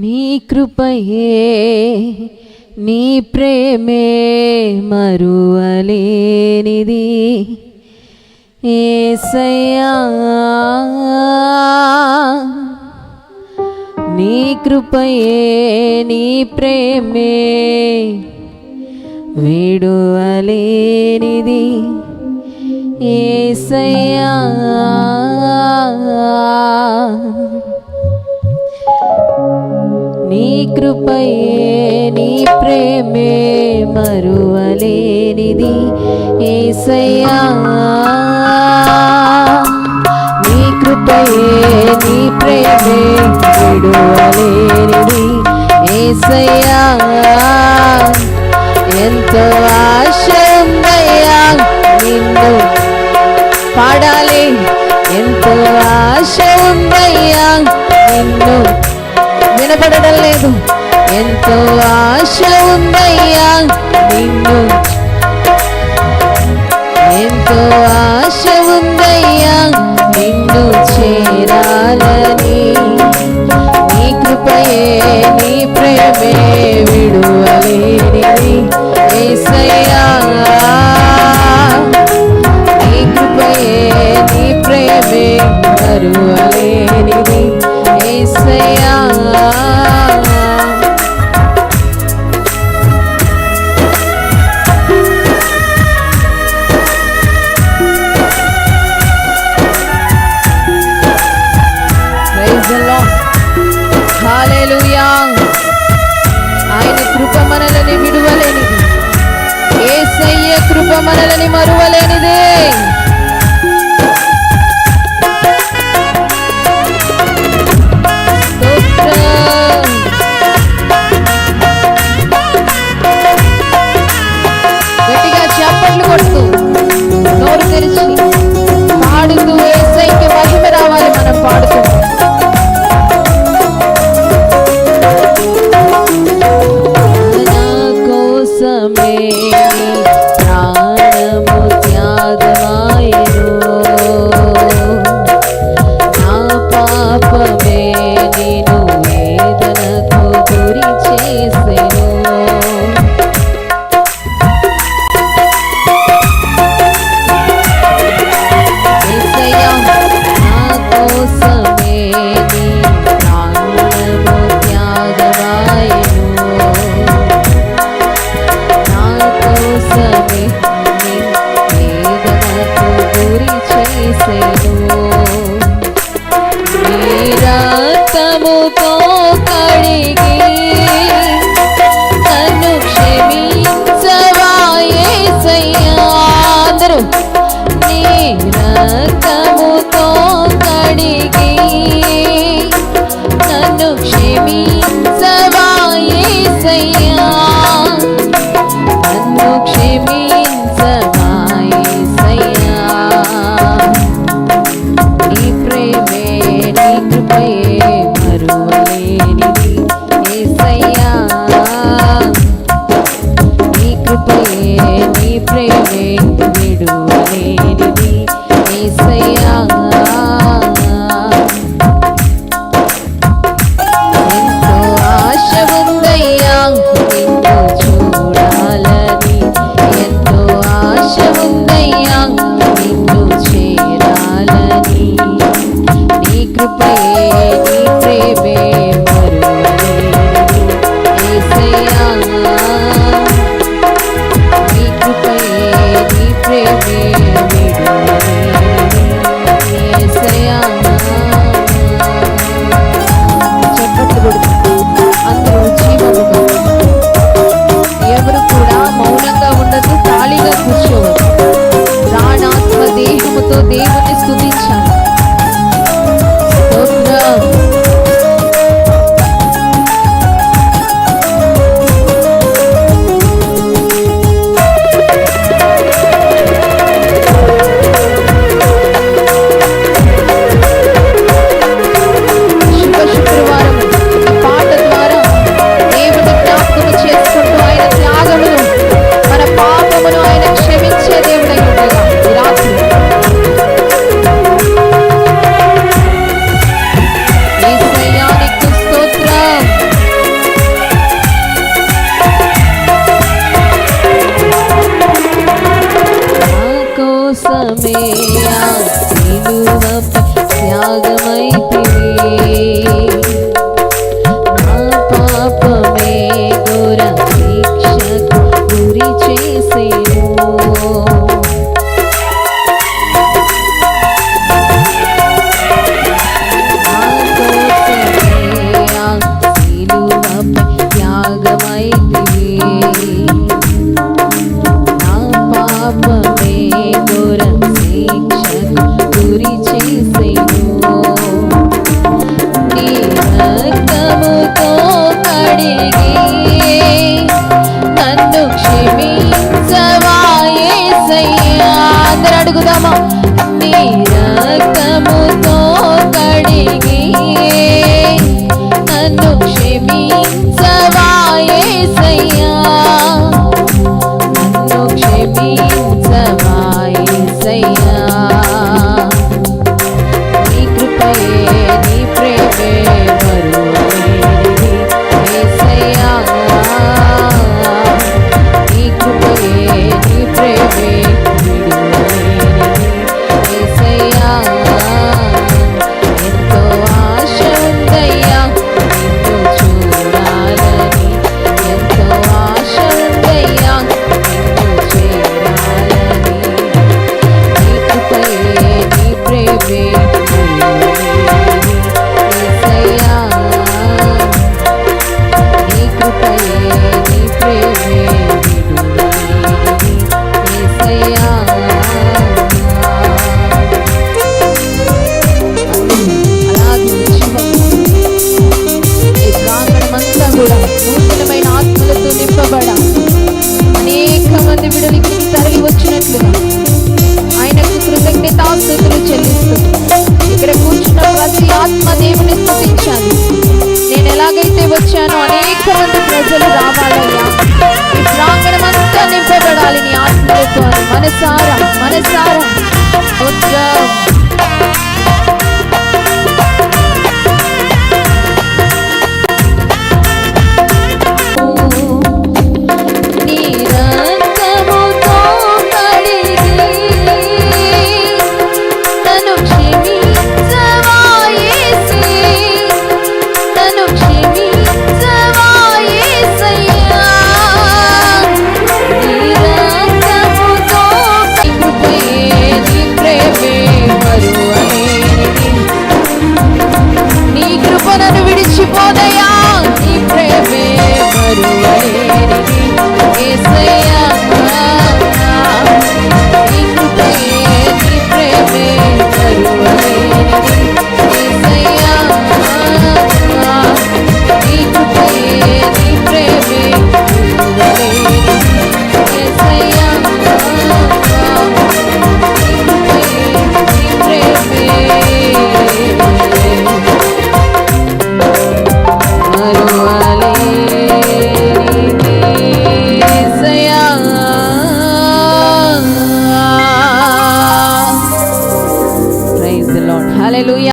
నీ కృపయే నీ ప్రేమే మరువలేనిది యేసయ్యా, నీ కృపయే నీ ప్రేమే విడువలేనిది యేసయ్యా, నీ కృపయే నీ ప్రేమే మరువలేనిది యేసయ్యా, నీ కృపయే నీ ప్రేమే విడువలేనిది యేసయ్యా, ఎంతో ఆశ ఉందయ్యా నిన్ను పాడాలి, ఎంతో ఆశ ఉందయ్యా నిన్ను వినపడడం లేదు, ఎంతో ఆశ ఉందయ్యా నిన్ను, ఎంతో ఆశ ఉందయ్యా నిన్ను చేరాలని, నీ కృపయే నీ ప్రేమే విడువలేనిది యేసయ్యా, నీ కృపయే నీ ప్రేమే మరువలేనిది యేసయ్యా, హల్లెలూయా. ఆయన కృప మనలని విడువలేనిది, యేసయ్య కృప మనలని మరువలేనిదే. గట్టిగా చప్పట్లు కొడుతూ నోరు తెరిచి పాడుతూ యేసయ్యకి మహిమ రావాలి. మనం పాడుతూ కోసమే ప్రాణము త్యాగమాయెను, నా పాపమే నిన్ను వేదనకు గురి చేసెను, యేసయ్యా నా కోసమే నీ ప్రాణము త్యాగమాయెను, వేదనకు గురి చేసెను, నీ రక్తముతో కడిగి నన్ను క్షమించవా యేసయ్యా, అందరూ నీ రక్తముతో కడిగి నన్ను క్షమించవా యేసయ్యా, నన్ను క్షమించవా యేసయ్యా, నీ ప్రేమే నీ కృపయే మరువలేనిది యేసయ్యా, నీ కృపయే నీ ప్రేమే విడువలేనిది యేసయ్యా, ఎంతో ఆశ ఉందయ్యా నిన్ను చూడాలని, ఎంతో ఆశ ఉందయ్యా నిన్ను చేరాలని, నీ కృపయే నీ ప్రేమే మరువలేనిది కోసమే ఆ సిలువపై త్యాగమైతివి. నా పాపమే ఘోర శిక్షకు గురి చేసెను. నా కోసమే ఆ సిలువపై త్యాగమైతివి. నా పాపమే ఘోర శిక్షకు గురి చేసెను. నీ రక్తముతో కడిగి నన్ను క్షమించవా యేసయ్యా. అందరూ అడుగుదామా? నీ రక్తముతో కడిగి నన్ను క్షమించవా యేసయ్యా. నన్ను క్షమించవా యేసయ్యా. నీ కృపయే నీ ప్రేమే మరువలేనిది యేసయ్యా. నీ కృపయే నీ ప్రేమే విడువలేనిది యేసయ్యా. ఎంతో ఆశ ఉందయ్యా నిన్ను చూడాలని. ఎంతో ఆశ ఉందయ్యా నిన్ను చేరాలని. నీ కృపయే నీ ప్రేమే మరువలేనిది యేసయ్యా. నీ కృపయే నీ ప్రేమే విడువలేనిది యేసయ్యా. అలాగే ఈ ప్రాంగణమంతా కూడా నూతనమైన ఆత్మలతో నింపబడ అనేక మంది విడుదలకి తరలి వచ్చినట్లుగా ఆయనకు కృతజ్ఞతాస్తుతులు చెల్లిస్తూ ఇక్కడ కూర్చున్న ప్రతి ఆత్మ దేవుని స్తుతించాలి. నేను ఎలాగైతే వచ్చానో అనేక మంది ప్రజలు రావాలయ్యా. ఈ ప్రాంగణమంతా నింపబడాలి నీ ఆత్మలతో. మనసారా స్తోత్రం.